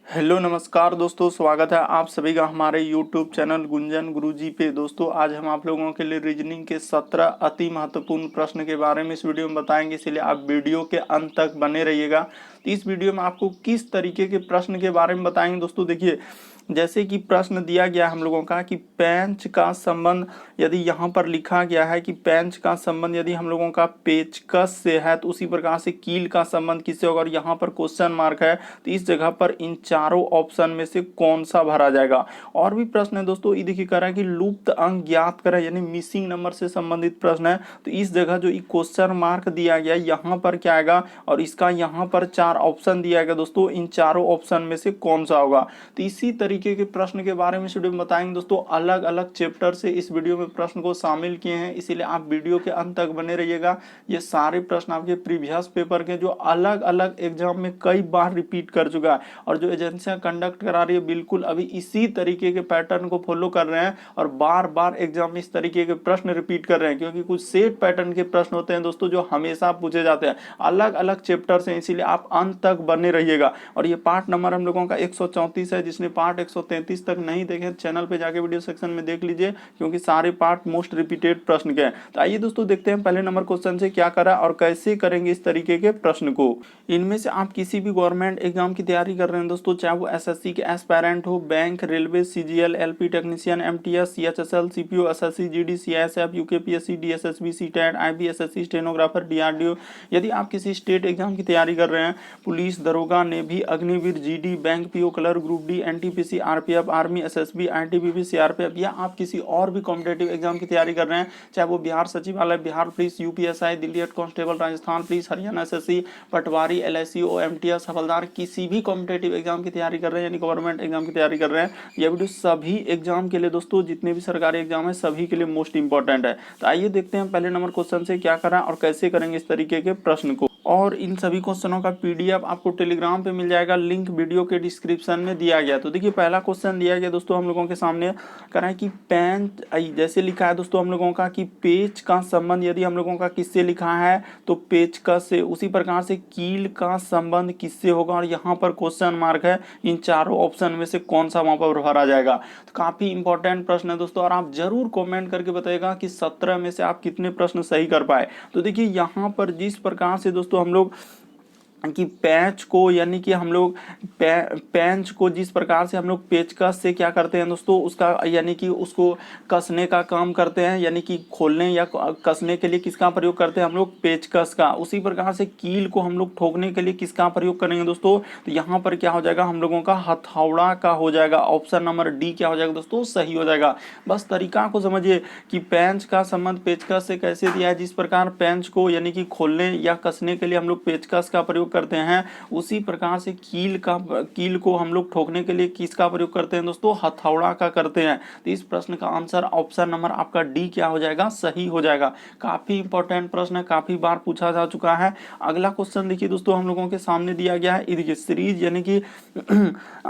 Hello नमस्कार दोस्तों, स्वागत है आप सभी का हमारे यूट्यूब चैनल गुंजन गुरुजी पे। दोस्तों आज हम आप लोगों के लिए रीजनिंग के 17 अति महत्वपूर्ण प्रश्न के बारे में इस वीडियो में बताएंगे, इसलिए आप वीडियो के अंत तक बने रहिएगा। तो इस वीडियो में आपको किस तरीके के प्रश्न के बारे में बताएंगे दोस्तों। देखिए, जैसे कि प्रश्न दिया गया हम लोगों का कि पेंच का संबंध, यदि यहाँ पर लिखा गया है कि पेंच का संबंध यदि हम लोगों का पेचकस से है, तो उसी प्रकार से कील का संबंध किससे होगा, और यहाँ पर क्वेश्चन मार्क है, तो इस जगह पर इन चारों ऑप्शन में से कौन सा भरा जाएगा। और भी प्रश्न है दोस्तों, ये देखिए कह रहा है कि लुप्त अंक ज्ञात करें, यानी मिसिंग नंबर से संबंधित प्रश्न है। तो इस जगह जो क्वेश्चन मार्क दिया गया यहाँ पर क्या आएगा, और इसका यहाँ पर चार ऑप्शन दिया गया दोस्तों, इन चारों ऑप्शन में से कौन सा होगा। तो इसी तरीके के प्रश्न के बारे में इस वीडियो में बताएंगे दोस्तों। अलग अलग चैप्टर से इस वीडियो में प्रश्न को शामिल किए हैं, इसीलिए आप वीडियो के अंत तक बने रहिएगा। ये सारे प्रश्न आपके प्रीवियस पेपर के जो अलग अलग एग्जाम में कई बार रिपीट कर चुका है, और जो एजेंसियां कंडक्ट करा रही है बिल्कुल अभी इसी तरीके के पैटर्न को फॉलो कर रहे हैं, और बार बार एग्जाम में इस तरीके के प्रश्न रिपीट कर रहे हैं, क्योंकि कुछ सेट पैटर्न के प्रश्न होते हैं दोस्तों जो हमेशा पूछे जाते हैं अलग अलग चैप्टर से, इसीलिए आप अंत तक बने रहिएगा। और ये पार्ट नंबर हम लोगों का 134 है। जिसने पार्ट 133 तक नहीं देखे चैनल पे जाके वीडियो सेक्शन में देख लीजिए, क्योंकि सारे पार्ट मोस्ट रिपीटेड प्रश्न के हैं। तो आइए दोस्तों देखते हैं पहले नंबर क्वेश्चन से क्या करा और कैसे करेंगे इस तरीके के प्रश्न को। इनमें से आप किसी भी गवर्नमेंट एग्जाम की तैयारी कर रहे हैं दोस्तों, चाहे वो एसएससी के एस्पायरेंट हो, bank, railway, CGL, LP technician, MTS, CHSL, CPO, SSC, GD, CISF, UKPSC, DSSB, CTET, IBSSC, stenographer, DRDO. यदि आप किसी स्टेट एग्जाम की तैयारी कर रहे हैं, पुलिस, दरोगा, navy, Agniveer, GD, bank PO, colour, group D, NTPC, RPF, army, SSB, ITBP, CRPF, या आप किसी और भी कॉम्पिटेटिव एग्जाम की तैयारी कर रहे हैं, चाहे वो बिहार सचिवालय, Bihar police, UPSI, Delhi head constable, Rajasthan police, Haryana SSC, पटवारी, एलआईसी, एमटीएस, हवलदार, किसी भी कॉम्पिटेटिव एग्जाम की तैयारी कर रहे हैं, यानी गवर्नमेंट एग्जाम की तैयारी कर रहे हैं, यह वीडियो सभी एग्जाम के लिए दोस्तों, जितने भी सरकारी एग्जाम है सभी के लिए मोस्ट इंपॉर्टेंट है। तो आइए देखते हैं पहले नंबर क्वेश्चन से क्या करा और कैसे करेंगे इस तरीके के प्रश्न को। और इन सभी क्वेश्चनों का पीडीएफ आपको टेलीग्राम पे मिल जाएगा, लिंक वीडियो के डिस्क्रिप्शन में दिया गया। तो देखिए पहला क्वेश्चन दिया गया दोस्तों हम लोगों के सामने, कह रहा है कि पेंच, जैसे लिखा है दोस्तों हम लोगों का कि पेच का संबंध यदि हम लोगों का किससे लिखा है, तो पेचकस से, उसी प्रकार से कील का संबंध किससे होगा, और यहाँ पर क्वेश्चन मार्क है, इन चारों ऑप्शन में से कौन सा वहां पर भरा जाएगा। तो काफी इंपॉर्टेंट प्रश्न है दोस्तों, और आप जरूर कॉमेंट करके बताएगा कि 17 में से आप कितने प्रश्न सही कर पाए। तो देखिए यहाँ पर जिस प्रकार से दोस्तों हम लोग कि पेंच को, यानी कि हम लोग पेंच को जिस प्रकार से हम लोग पेचकस से क्या करते हैं दोस्तों, उसका यानी कि उसको कसने का काम करते हैं, यानी कि खोलने या कसने के लिए किसका प्रयोग करते हैं हम लोग, पेचकस का। उसी प्रकार से कील को हम लोग ठोकने के लिए किसका प्रयोग करेंगे दोस्तों, तो यहाँ पर क्या हो जाएगा हम लोगों का हथौड़ा का हो जाएगा। ऑप्शन नंबर डी क्या हो जाएगा दोस्तों, सही हो जाएगा। बस तरीका को समझिए कि पेंच का संबंध पेचकस से कैसे दिया है। जिस प्रकार पेंच को यानी कि खोलने या कसने के लिए हम लोग पेचकस का प्रयोग करते हैं, उसी प्रकार से कील को हम लोग ठोकने के लिए किसका प्रयोग करते हैं दोस्तों, हथौड़ा का करते हैं। तो इस प्रश्न का आंसर ऑप्शन नंबर आपका डी क्या हो जाएगा, सही हो जाएगा। काफी इंपॉर्टेंट प्रश्न है, काफी बार पूछा जा चुका है। अगला क्वेश्चन देखिए दोस्तों हम लोगों के सामने दिया गया है, देखिए सीरीज यानी कि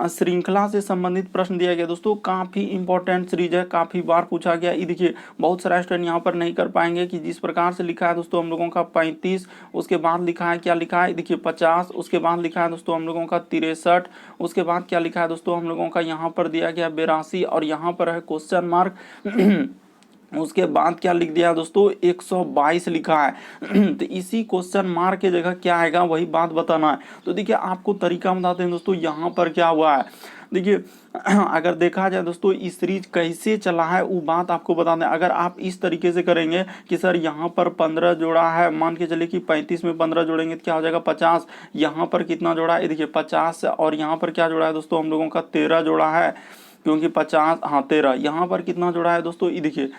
श्रृंखला से संबंधित प्रश्न दिया गया दोस्तों। काफी इंपॉर्टेंट सीरीज है, काफी बार पूछा गया। ये देखिए बहुत सारा स्टूडेंट यहाँ पर नहीं कर पाएंगे कि जिस प्रकार से लिखा है दोस्तों हम लोगों का 35, उसके बाद लिखा है क्या लिखा है, देखिए 50, उसके बाद लिखा है दोस्तों हम लोगों का 63, उसके बाद क्या लिखा है दोस्तों हम लोगों का यहाँ पर दिया गया 82, और यहाँ पर है क्वेश्चन मार्क उसके बाद क्या लिख दिया दोस्तों 122 लिखा है। तो इसी क्वेश्चन मार्क के जगह क्या आएगा वही बात बताना है। तो देखिए आपको तरीका बताते हैं दोस्तों, यहाँ पर क्या हुआ है। देखिए अगर देखा जाए दोस्तों इस सीरीज कैसे चला है वो बात आपको बता दें। अगर आप इस तरीके से करेंगे कि सर यहाँ पर 15 जोड़ा है, मान के चलिए कि 35 में 15 जोड़ेंगे तो क्या हो जाएगा 50। यहाँ पर कितना जोड़ा है, देखिए 50, और यहाँ पर क्या जोड़ा है दोस्तों हम लोगों का 13 जोड़ा है, क्योंकि 50, हाँ 13। यहाँ पर कितना जोड़ा है दोस्तों, ये देखिए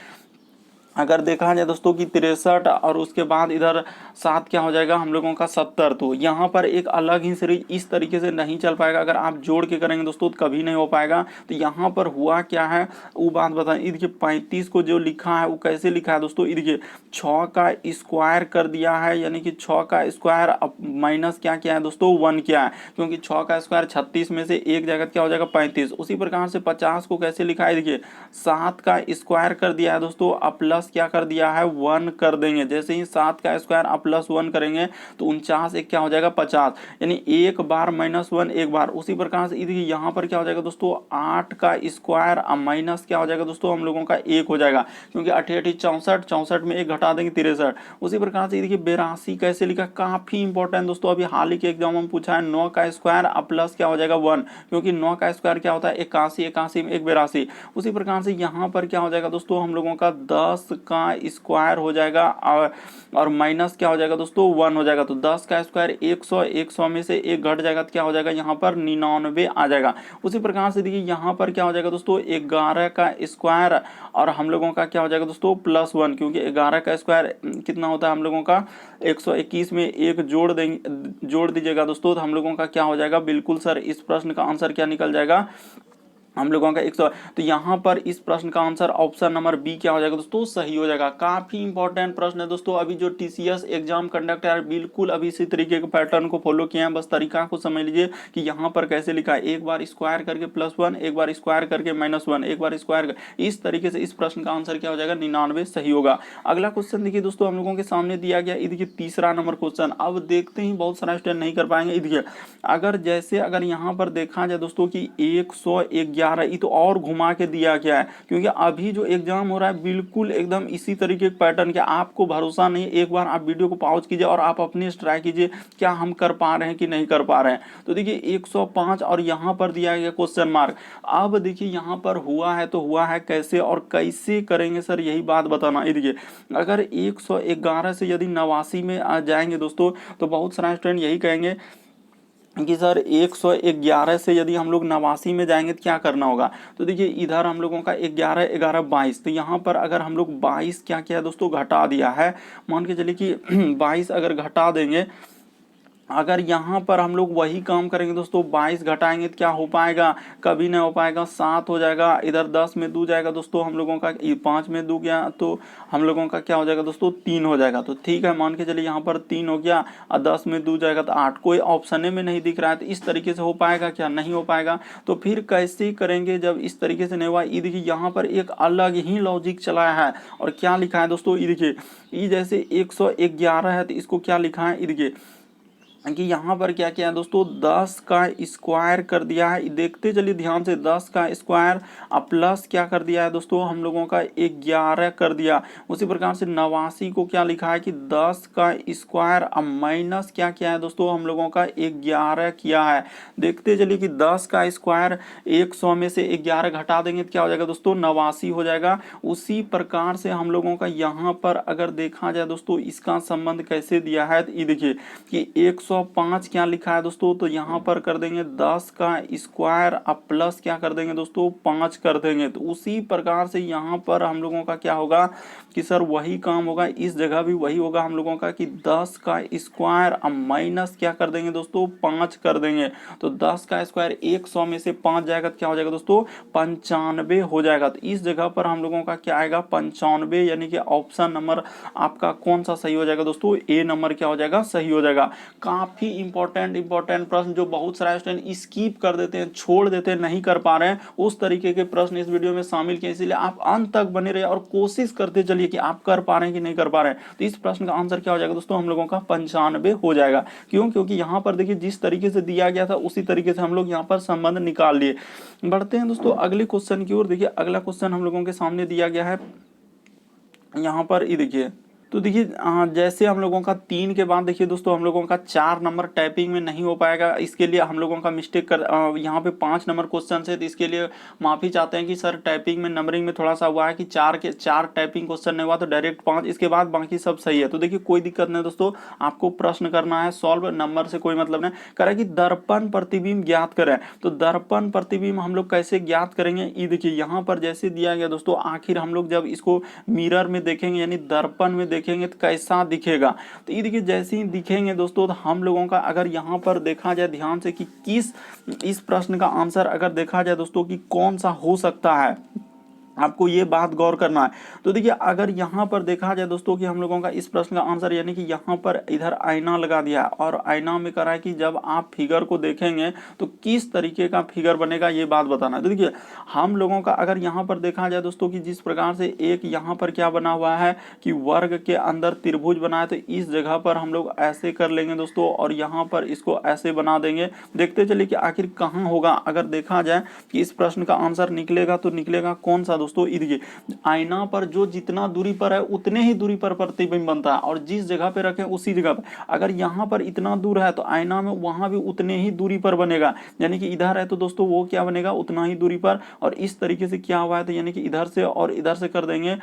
अगर देखा जाए दोस्तों कि 63, और उसके बाद इधर 7 क्या हो जाएगा हम लोगों का 70। तो यहाँ पर एक अलग ही सीरीज इस तरीके से नहीं चल पाएगा। अगर आप जोड़ के करेंगे दोस्तों तो कभी नहीं हो पाएगा। तो यहाँ पर हुआ क्या है वो बात बताएं। देखिए 35 को जो लिखा है वो कैसे लिखा है दोस्तों, देखिए 6 का स्क्वायर कर दिया है, यानी कि 6 का स्क्वायर माइनस क्या किया है दोस्तों 1 किया है, क्योंकि 6 का स्क्वायर 36 में से एक जगह क्या हो जाएगा 35। उसी प्रकार से 50 को कैसे लिखा है, देखिए 7 का स्क्वायर कर दिया है दोस्तों, प्लस प्लस क्या कर दिया है 1 कर देंगे। जैसे ही 7 का स्क्वायर आप प्लस 1 करेंगे तो 49 एक क्या हो जाएगा 50, यानी एक बार -1 एक बार। उसी प्रकार से देखिए यहाँ पर क्या हो जाएगा दोस्तों 8 का स्क्वायर माइनस क्या हो जाएगा दोस्तों हम लोगों का 1 हो जाएगा, क्योंकि 8 64, 64 में 1 घटा देंगे 63। उसी प्रकार से देखिए 82 कैसे लिखा, काफी इंपॉर्टेंट दोस्तों, अभी हाल ही के एग्जाम में पूछा है। 9 का स्क्वायर प्लस क्या हो जाएगा 1, क्योंकि 9 का स्क्वायर क्या होता है 81, 81 में 1 82। उसी प्रकार से यहाँ पर क्या हो जाएगा दोस्तों हम लोगों का 10 का स्क्वायर हो जाएगा और माइनस क्या हो जाएगा दोस्तों 1 हो जाएगा। तो 10 का स्क्वायर 100, 100 में से 1 घट जाएगा तो क्या हो जाएगा यहाँ पर 99 आ जाएगा। उसी प्रकार से देखिए यहाँ पर क्या हो जाएगा दोस्तों 11 का स्क्वायर और हम लोगों का क्या हो जाएगा दोस्तों +1, क्योंकि 11 का स्क्वायर कितना होता है हम लोगों का 121 में 1 जोड़ दीजिएगा दोस्तों, तो हम लोगों का क्या हो जाएगा, बिल्कुल सर इस प्रश्न का आंसर क्या निकल जाएगा हम लोगों का 100। तो यहाँ पर इस प्रश्न का आंसर ऑप्शन नंबर बी क्या हो जाएगा दोस्तों, सही हो जाएगा। काफी इंपॉर्टेंट प्रश्न है दोस्तों। अभी जो टीसीएस एग्जाम कंडक्ट है बिल्कुल अभी इसी तरीके के पैटर्न को फॉलो किए हैं, बस तरीका को समझ लीजिए कि यहाँ पर कैसे लिखा है, एक बार स्क्वायर करके +1, एक बार स्क्वायर करके -1, एक बार स्क्वायर कर, इस तरीके से इस प्रश्न का आंसर क्या हो जाएगा 99 सही होगा। अगला क्वेश्चन देखिए दोस्तों हम लोगों के सामने दिया गया, देखिए तीसरा नंबर क्वेश्चन। अब देखते ही बहुत सारा स्टूडेंट नहीं कर पाएंगे। देखिए अगर यहाँ पर देखा जाए दोस्तों कि 111, ये तो और घुमा के दिया गया है, क्योंकि अभी जो एग्जाम हो रहा है बिल्कुल एकदम इसी तरीके के पैटर्न के। आपको भरोसा नहीं, एक बार आप वीडियो को पॉज कीजिए और आप अपने ट्राई कीजिए क्या हम कर पा रहे हैं कि नहीं कर पा रहे हैं। तो देखिए 105 और यहाँ पर दिया गया क्वेश्चन मार्क। अब देखिए यहाँ पर हुआ है तो हुआ है कैसे और कैसे करेंगे सर, यही बात बताना। देखिए अगर 111 से यदि 89 में आ जाएंगे दोस्तों तो बहुत सारे स्टूडेंट यही कहेंगे कि सर 111 से यदि हम लोग 89 में जाएंगे तो क्या करना होगा। तो देखिए इधर हम लोगों का 11 11 22, तो यहाँ पर अगर हम लोग 22 क्या किया दोस्तों घटा दिया है, मान के चलिए कि 22 अगर घटा देंगे, अगर यहाँ पर हम लोग वही काम करेंगे दोस्तों 22 घटाएंगे तो क्या हो पाएगा, कभी नहीं हो पाएगा, 7 हो जाएगा। इधर 10 में 2 जाएगा दोस्तों हम लोगों का, 5 में 2 गया तो हम लोगों का क्या हो जाएगा दोस्तों 3 हो जाएगा। तो ठीक है मान के चलिए यहाँ पर 3 हो गया और 10 में 2 जाएगा तो 8, कोई ऑप्शन में नहीं दिख रहा है। तो इस तरीके से हो पाएगा क्या, नहीं हो पाएगा। तो फिर कैसे करेंगे जब इस तरीके से नहीं हुआ। ये देखिए यहाँ पर एक अलग ही लॉजिक चलाया है और क्या लिखा है दोस्तों, ये देखिए ये जैसे 111 है तो इसको क्या लिखा है, ये देखिए कि यहाँ पर क्या किया है दोस्तों 10 का स्क्वायर कर दिया है। देखते चलिए ध्यान से, 10 का स्क्वायर प्लस क्या कर दिया है दोस्तों हम लोगों का 11 कर दिया। उसी प्रकार से 89 को क्या लिखा है कि 10 का स्क्वायर माइनस क्या किया है दोस्तों हम लोगों का 11 किया है। देखते चलिए कि 10 का स्क्वायर 100 में से 11 घटा देंगे तो क्या हो जाएगा दोस्तों 89 हो जाएगा। उसी प्रकार से हम लोगों का यहाँ पर अगर देखा जाए दोस्तों इसका संबंध कैसे दिया है, तो ये देखिए कि 105 क्या लिखा है दोस्तों, तो यहाँ पर कर देंगे 10 का स्क्वायर अब प्लस क्या कर देंगे दोस्तों 5 कर देंगे। तो उसी प्रकार से यहाँ पर हम लोगों का क्या होगा कि सर वही काम होगा, इस जगह भी वही होगा हम लोगों का कि 10 का स्क्वायर अब माइनस क्या कर देंगे दोस्तों 5 कर देंगे। तो 10 का स्क्वायर 100 में से 5 जाएगा तो क्या हो जाएगा दोस्तों 95 हो जाएगा। तो इस जगह पर हम लोगों का क्या आएगा 95, यानी कि ऑप्शन नंबर आपका कौन सा सही हो जाएगा दोस्तों, ए नंबर क्या हो जाएगा सही हो जाएगा। काफी इंपॉर्टेंट प्रश्न जो बहुत सारे स्टूडेंट स्किप कर देते हैं, छोड़ देते हैं, नहीं कर पा रहे हैं, उस तरीके के प्रश्न इस वीडियो में शामिल किए। इसलिए आप अंत तक बने रहिए और कोशिश करते चलिए कि आप कर पा रहे हैं कि नहीं कर पा रहे हैं। तो इस प्रश्न का आंसर क्या हो जाएगा दोस्तों हम लोगों का 95 हो जाएगा। क्यों, क्योंकि यहाँ पर देखिए जिस तरीके से दिया गया था उसी तरीके से हम लोग यहाँ पर संबंध निकाल लिए। बढ़ते हैं दोस्तों अगले क्वेश्चन की ओर। देखिए अगला क्वेश्चन हम लोगों के सामने दिया गया है यहाँ पर, ये देखिए तो देखिए जैसे हम लोगों का 3 के बाद देखिए दोस्तों हम लोगों का 4 नंबर टाइपिंग में नहीं हो पाएगा। इसके लिए हम लोगों का मिस्टेक कर यहाँ पे 5 नंबर क्वेश्चन है, तो इसके लिए माफ़ी चाहते हैं कि सर टाइपिंग में नंबरिंग में थोड़ा सा हुआ है कि 4 टाइपिंग क्वेश्चन नहीं हुआ तो डायरेक्ट 5, इसके बाद बाकी सब सही है। तो देखिए कोई दिक्कत नहीं दोस्तों, आपको प्रश्न करना है सॉल्व, नंबर से कोई मतलब नहीं। कह रहा है कि दर्पण प्रतिबिंब ज्ञात करें। तो दर्पण प्रतिबिंब हम लोग कैसे ज्ञात करेंगे, ये देखिए यहाँ पर जैसे दिया गया दोस्तों, आखिर हम लोग जब इसको मिरर में देखेंगे यानी दर्पण में देखेंगे तो कैसा दिखेगा। तो ये देखिए जैसे ही दिखेंगे दोस्तों तो हम लोगों का अगर यहाँ पर देखा जाए ध्यान से कि इस प्रश्न का आंसर अगर देखा जाए दोस्तों कि कौन सा हो सकता है, आपको ये बात गौर करना है। तो देखिए अगर यहाँ पर देखा जाए दोस्तों कि हम लोगों का इस प्रश्न का आंसर यानी कि यहाँ पर इधर आईना लगा दिया है और आईना में करा है कि जब आप फिगर को देखेंगे तो किस तरीके का फिगर बनेगा ये बात बताना है। तो देखिए हम लोगों का अगर यहाँ पर देखा जाए दोस्तों कि जिस प्रकार से एक यहाँ पर क्या बना हुआ है कि वर्ग के अंदर त्रिभुज बना है, तो इस जगह पर हम लोग ऐसे कर लेंगे दोस्तों और यहाँ पर इसको ऐसे बना देंगे। देखते चलिए कि आखिर कहाँ होगा। अगर देखा जाए कि इस प्रश्न का आंसर निकलेगा तो निकलेगा कौन सा दोस्तों, देखिए आईना पर जो जितना दूरी पर है उतने ही दूरी पर प्रतिबिंब बनता है और जिस जगह पे रखें उसी जगह पर। अगर यहाँ पर इतना दूर है तो आईना में वहां भी उतने ही दूरी पर बनेगा, यानी कि इधर है तो दोस्तों वो क्या बनेगा उतना ही दूरी पर। और इस तरीके से क्या हुआ है तो यानी कि इधर से और इधर से कर देंगे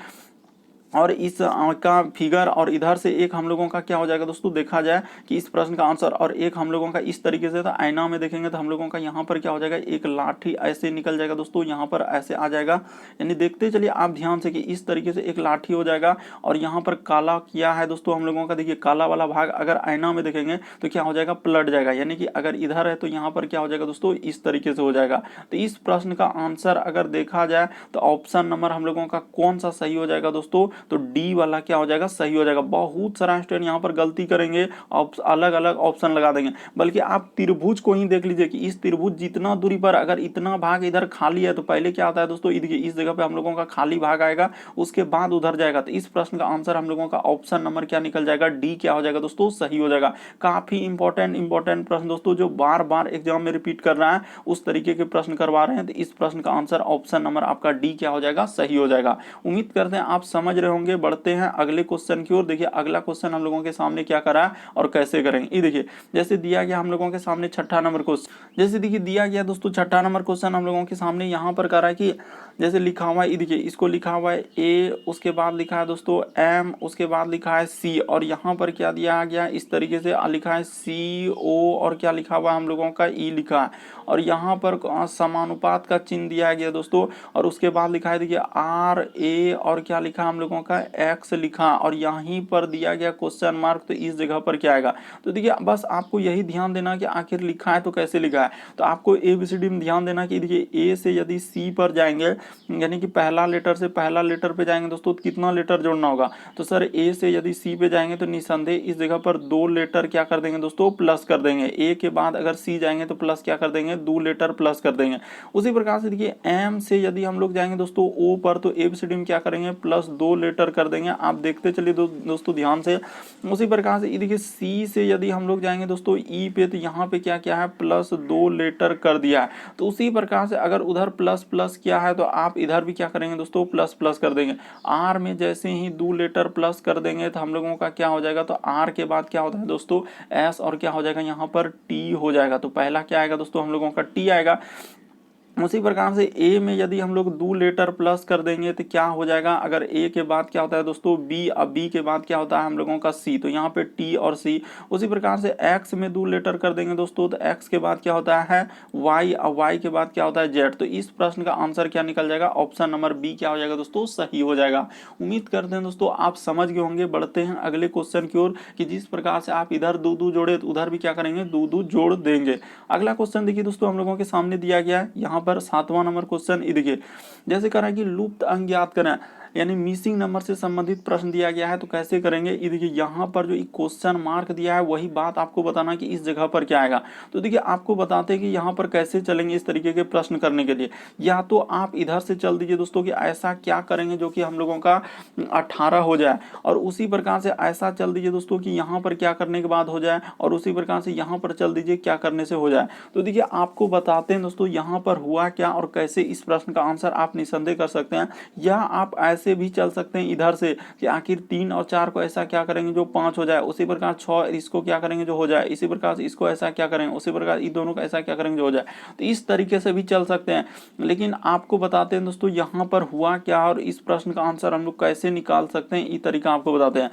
और इस का फिगर और इधर से एक हम लोगों का क्या हो जाएगा दोस्तों, देखा जाए कि इस प्रश्न का आंसर और एक हम लोगों का इस तरीके से था। आईना में देखेंगे तो हम लोगों का यहाँ पर क्या हो जाएगा, एक लाठी ऐसे निकल जाएगा दोस्तों, यहाँ पर ऐसे आ जाएगा। यानी देखते चलिए आप ध्यान से कि इस तरीके से एक लाठी हो जाएगा और यहाँ पर काला किया है दोस्तों हम लोगों का। देखिए काला वाला भाग अगर आईना में देखेंगे तो क्या हो जाएगा, पलट जाएगा। यानी कि अगर इधर है तो यहाँ पर क्या हो जाएगा दोस्तों, इस तरीके से हो जाएगा। तो इस प्रश्न का आंसर अगर देखा जाए तो ऑप्शन नंबर हम लोगों का कौन सा सही हो जाएगा दोस्तों, तो डी वाला क्या हो जाएगा, सही हो जाएगा। बहुत सारा स्टूडेंट यहाँ पर गलती करेंगे, अलग अलग ऑप्शन लगा देंगे। बल्कि आप त्रिभुज को ही देख लीजिए कि इस त्रिभुज जितना दूरी पर अगर इतना भाग इधर खाली है तो पहले क्या आता है दोस्तों, इस जगह पे हम लोगों का खाली भाग आएगा, उसके बाद उधर जाएगा। तो इस प्रश्न का आंसर हम लोगों का ऑप्शन नंबर क्या निकल जाएगा, डी क्या हो जाएगा दोस्तों, सही हो जाएगा। काफी इंपॉर्टेंट प्रश्न दोस्तों जो बार बार एग्जाम में रिपीट कर रहा है उस तरीके के प्रश्न करवा रहे हैं। तो इस प्रश्न का आंसर ऑप्शन नंबर आपका डी क्या हो जाएगा, सही हो जाएगा। उम्मीद करते हैं आप समझ रहे होंगे। बढ़ते हैं अगले क्वेश्चन की ओर। देखिए अगला क्वेश्चन हम लोगों के सामने क्या करा और कैसे करेंगे, ये देखिए जैसे दिया गया हम लोगों के सामने छठा नंबर क्वेश्चन। जैसे देखिए दिया गया दोस्तों छठा नंबर क्वेश्चन हम लोगों के सामने यहाँ पर करा है कि जैसे लिखा हुआ है, देखिए इसको लिखा हुआ है ए, उसके बाद लिखा है दोस्तों एम, उसके बाद लिखा है सी और यहाँ पर क्या दिया गया इस तरीके से लिखा है सी ओ और क्या लिखा हुआ है हम लोगों का ई लिखा है और यहाँ पर समानुपात का चिन्ह दिया गया दोस्तों और उसके बाद लिखा है देखिए आर ए और क्या लिखा हम लोगों का एक्स लिखा और यहीं पर दिया गया क्वेश्चन मार्क। तो इस जगह पर क्या आएगा, तो देखिए बस आपको यही ध्यान देना कि आखिर लिखा है तो कैसे लिखा है। तो आपको ABCD में ध्यान देना कि देखिए ए से यदि सी पर जाएंगे यानी कि पहला लेटर से पहला लेटर पे जाएंगे दोस्तों तो कितना लेटर जोड़ना होगा, तो सर ए से यदि सी पे जाएंगे तो निसंदेह इस जगह पर 2 लेटर क्या कर देंगे दोस्तों, प्लस कर देंगे। ए के बाद अगर सी जाएंगे तो प्लस क्या कर देंगे, 2 लेटर प्लस कर देंगे। उसी प्रकार से देखिए एम से यदि हम लोग जाएंगे दोस्तों ओ पर तो ABCD में क्या करेंगे, प्लस 2 लेटर कर देंगे। आप देखते चलिए दोस्तों ध्यान से। उसी प्रकार से देखिए सी से यदि हम लोग जाएंगे दोस्तों ई पे तो यहाँ पे क्या क्या है, प्लस 2 लेटर कर दिया है। तो उसी प्रकार से अगर उधर प्लस प्लस किया है तो आप इधर भी क्या करेंगे दोस्तों, प्लस प्लस कर देंगे। आर में जैसे ही 2 लेटर प्लस कर देंगे तो हम लोगों का क्या हो जाएगा, तो आर के बाद क्या होता है दोस्तों एस और क्या हो जाएगा यहाँ पर टी हो जाएगा। तो पहला क्या आएगा दोस्तों हम लोगों का टी आएगा। उसी प्रकार से ए में यदि हम लोग 2 लेटर प्लस कर देंगे तो क्या हो जाएगा, अगर ए के बाद क्या होता है दोस्तों बी, अब बी के बाद क्या होता है हम लोगों का सी, तो यहाँ पे टी और सी। उसी प्रकार से एक्स में 2 लेटर कर देंगे दोस्तों तो एक्स के बाद क्या होता है वाई, और वाई के बाद क्या होता है जेड। तो इस प्रश्न का आंसर क्या निकल जाएगा, ऑप्शन नंबर बी क्या हो जाएगा दोस्तों, सही हो जाएगा। उम्मीद करते हैं दोस्तों आप समझ गए होंगे। बढ़ते हैं अगले क्वेश्चन की ओर कि जिस प्रकार से आप इधर 2 जोड़े तो उधर भी क्या करेंगे 2 जोड़ देंगे। अगला क्वेश्चन देखिए दोस्तों हम लोगों के सामने दिया गया है यहाँ पर 7वां नंबर क्वेश्चन। ये देखिए जैसे करा कि लुप्त अंक ज्ञात करें यानी मिसिंग नंबर से संबंधित प्रश्न दिया गया है तो कैसे करेंगे। ये देखिए यहाँ पर जो क्वेश्चन मार्क दिया है वही बात आपको बताना कि इस जगह पर क्या आएगा। तो देखिए आपको बताते हैं कि यहाँ पर कैसे चलेंगे इस तरीके के प्रश्न करने के लिए। या तो आप इधर से चल दीजिए दोस्तों कि ऐसा क्या करेंगे जो कि हम लोगों का 18 हो जाए और उसी प्रकार से ऐसा चल दीजिए दोस्तों कि यहाँ पर क्या करने के बाद हो जाए और उसी प्रकार से यहाँ पर चल दीजिए क्या करने से हो जाए। तो देखिए आपको बताते हैं दोस्तों यहाँ पर हुआ क्या और कैसे इस प्रश्न का आंसर आप निसंदेह कर सकते हैं। या आप ऐसे भी चल सकते हैं इधर से कि आखिर 3 और 4 को ऐसा क्या करेंगे जो 5 हो जाए, उसी प्रकार 6 इसको क्या करेंगे जो हो जाए, इसी प्रकार से इसको ऐसा क्या करेंगे, उसी प्रकार इन दोनों को ऐसा क्या करेंगे जो हो जाए। तो इस तरीके से भी चल सकते हैं। लेकिन आपको बताते हैं दोस्तों यहाँ पर हुआ क्या और इस प्रश्न का आंसर हम लोग कैसे निकाल सकते हैं, ये तरीका आपको बताते हैं।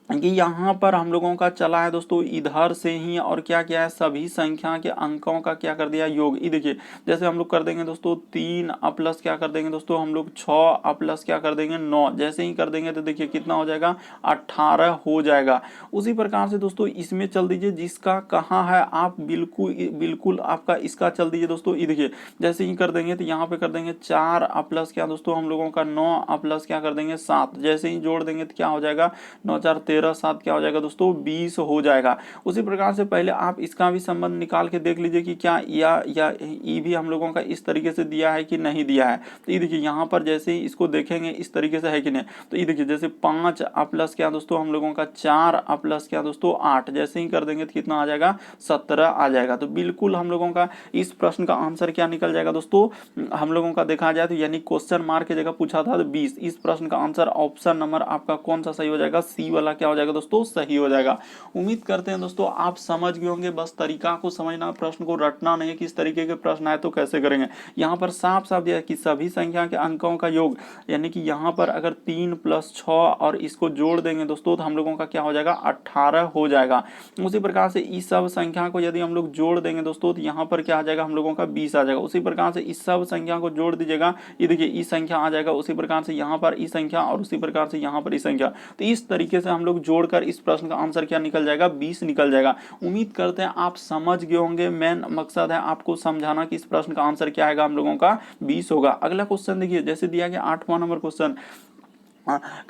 कि यहाँ पर हम लोगों का चला है दोस्तों इधर से ही, और क्या क्या है, सभी संख्या के अंकों का क्या कर दिया, योग। ये देखिए जैसे हम लोग कर देंगे दोस्तों 3 प्लस क्या कर देंगे दोस्तों हम लोग 6 प्लस क्या कर देंगे 9, जैसे ही कर देंगे तो देखिए कितना हो जाएगा 18 हो जाएगा। उसी प्रकार से दोस्तों इसमें चल दीजिए, जिसका कहाँ है आप बिल्कुल बिल्कुल आपका इसका चल दीजिए दोस्तों। ये देखिए जैसे ही कर देंगे तो यहाँ पे कर देंगे 4 प्लस क्या दोस्तों हम लोगों का 9 प्लस क्या कर देंगे 7, जैसे ही जोड़ देंगे तो क्या हो जाएगा 9 4 13 7 क्या हो जाएगा दोस्तों 20 हो जाएगा। उसी प्रकार से पहले आप इसका भी संबंध निकाल के देख लीजिए कि क्या या ये भी हम लोगों का इस तरीके से दिया है कि नहीं दिया है। तो ये देखिए यहाँ पर जैसे ही इसको देखेंगे इस तरीके से है कि नहीं, तो ये देखिए जैसे 5 प्लस क्या दोस्तों हम लोगों का 4 प्लस क्या दोस्तों 8, जैसे ही कर देंगे तो कितना आ जाएगा 17 आ जाएगा। तो बिल्कुल हम लोगों का इस प्रश्न का आंसर क्या निकल जाएगा दोस्तों, हम लोगों का देखा जाए तो यानी क्वेश्चन मार्क की जगह पूछा था तो 20, इस प्रश्न का आंसर ऑप्शन नंबर आपका कौन सा सही हो जाएगा, सी वाला क्या हो जाएगा दोस्तों सही हो जाएगा। उम्मीद करते हैं दोस्तों आप समझ गए होंगे, बस तरीका को समझना, प्रश्न को रटना नहीं है, किस तरीके के प्रश्न आए तो कैसे करेंगे। यहाँ पर साफ साफ दिया कि सभी संख्या के अंकों का योग, यानी कि यहाँ पर अगर 3 प्लस 6 और इसको जोड़ देंगे दोस्तों तो हम लोगों का क्या हो जाएगा 18 हो जाएगा। उसी प्रकार से इस सब संख्या को यदि हम लोग जोड़ देंगे दोस्तों तो यहाँ पर क्या आ जाएगा हम लोगों का 20 आ जाएगा। उसी प्रकार से इस सब संख्या को जोड़ दीजिएगा, ये देखिए ई संख्या आ जाएगा, उसी प्रकार से यहाँ पर ई संख्या और उसी प्रकार से यहाँ पर ई संख्या। तो इस तरीके से हम लोग जोड़कर इस प्रश्न का आंसर क्या निकल जाएगा 20 निकल जाएगा। उम्मीद करते हैं आप समझ गए होंगे, मेन मकसद है आपको समझाना कि इस प्रश्न का आंसर क्या आएगा हम लोगों का 20 होगा। अगला क्वेश्चन देखिए, जैसे दिया गया 8वां नंबर क्वेश्चन,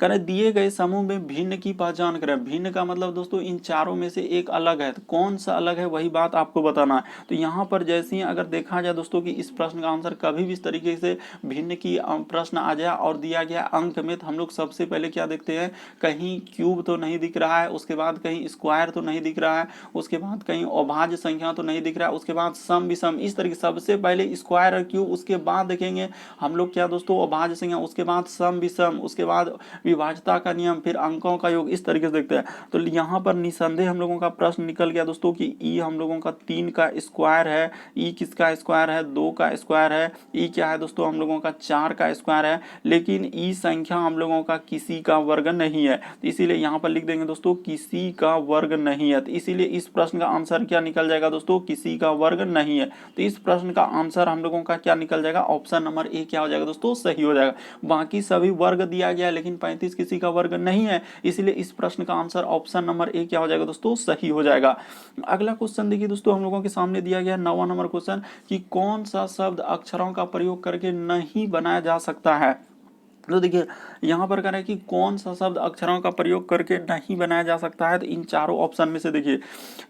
करें दिए गए समूह में भिन्न की पहचान करें। भिन्न का मतलब दोस्तों इन चारों में से एक अलग है, तो कौन सा अलग है वही बात आपको बताना है। तो यहाँ पर जैसे ही अगर देखा जाए दोस्तों कि इस प्रश्न का आंसर कभी भी इस तरीके से भिन्न की प्रश्न आ जाए और दिया गया अंक में, तो हम लोग सबसे पहले क्या देखते हैं, कहीं क्यूब तो नहीं दिख रहा है, उसके बाद कहीं स्क्वायर तो नहीं दिख रहा है, उसके बाद कहीं अभाज्य संख्या तो नहीं दिख रहा है, उसके बाद सम विषम, इस तरीके सबसे पहले स्क्वायर और क्यूब, उसके बाद देखेंगे हम लोग क्या दोस्तों अभाज्य संख्या, उसके बाद सम विषम, उसके बाद विभाज्यता का नियम, फिर अंकों का योग, इस तरीके से देखते हैं। तो यहाँ पर निसंदेह हम लोगों का प्रश्न निकल गया दोस्तों कि ई हम लोगों का 3 का स्क्वायर है, ई किसका स्क्वायर है 2 का स्क्वायर है, ई क्या है दोस्तों हम लोगों का 4 का स्क्वायर है, लेकिन ई संख्या हम लोगों का किसी का वर्ग नहीं है, तो इसीलिए यहाँ पर लिख देंगे दोस्तों किसी का वर्ग नहीं है। तो इसीलिए इस प्रश्न का आंसर क्या निकल जाएगा दोस्तों, किसी का वर्ग नहीं है। तो इस प्रश्न का आंसर हम लोगों का क्या निकल जाएगा, ऑप्शन नंबर ए क्या हो जाएगा दोस्तों सही हो जाएगा। बाकी सभी वर्ग दिया गया लेकिन 35 किसी का वर्ग नहीं है, इसलिए इस प्रश्न का आंसर ऑप्शन नंबर ए क्या हो जाएगा दोस्तों सही हो जाएगा। अगला क्वेश्चन देखिए दोस्तों, हम लोगों के सामने दिया गया 9वां नंबर क्वेश्चन कि कौन सा शब्द अक्षरों का प्रयोग करके नहीं बनाया जा सकता है। तो देखिए यहाँ पर कह रहे हैं कि कौन सा शब्द अक्षरों का प्रयोग करके नहीं बनाया जा सकता है, तो इन चारों ऑप्शन में से देखिए